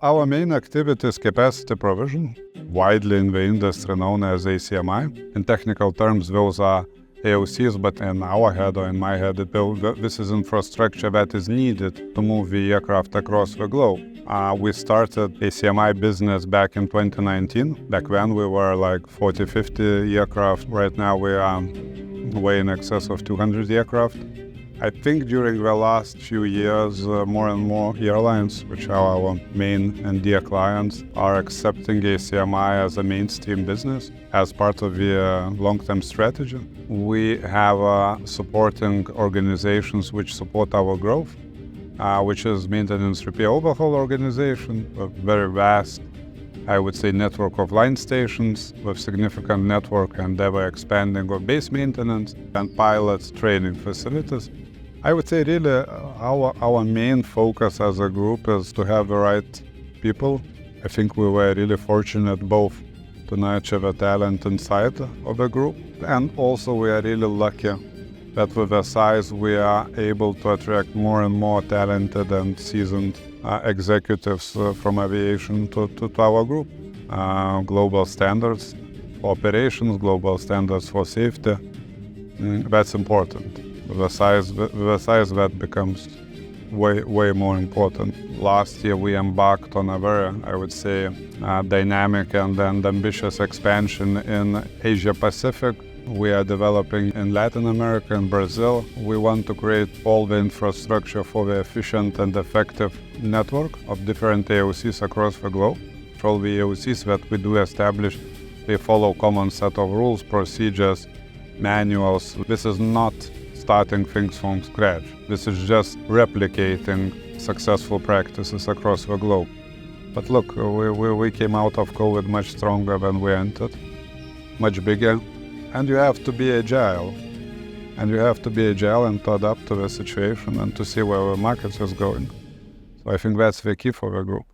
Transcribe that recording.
Our main activity is capacity provision, widely in the industry known as ACMI. In technical terms, those are AOCs, but in our head or in my head, this is infrastructure that is needed to move the aircraft across the globe. We started ACMI business back in 2019. Back then we were like 40-50 aircraft. Right now we are way in excess of 200 aircraft. I think during the last few years, more and more airlines, which are our main and dear clients, are accepting ACMI as a mainstream business as part of the long-term strategy. We have supporting organizations which support our growth, which is maintenance repair overhaul organization, a very vast, I would say, network of line stations with significant network and ever-expanding of base maintenance and pilots training facilities. I would say really our main focus as a group is to have the right people. I think we were really fortunate both to nurture the talent inside of the group, and also we are really lucky that with the size we are able to attract more and more talented and seasoned executives from aviation to our group. Global standards for operations, global standards for safety, that's important. With the size that becomes way more important. Last year we embarked on a very, I would say, dynamic and ambitious expansion in Asia Pacific. We are developing in Latin America and Brazil. We want to create all the infrastructure for the efficient and effective network of different AOCs across the globe. For all the AOCs that we do establish, they follow common set of rules, procedures, manuals. This is not starting things from scratch. This is just replicating successful practices across the globe. But look, we came out of COVID much stronger than we entered, much bigger. And you have to be agile. And you have to be agile and to adapt to the situation and to see where the market is going. So I think that's the key for the group.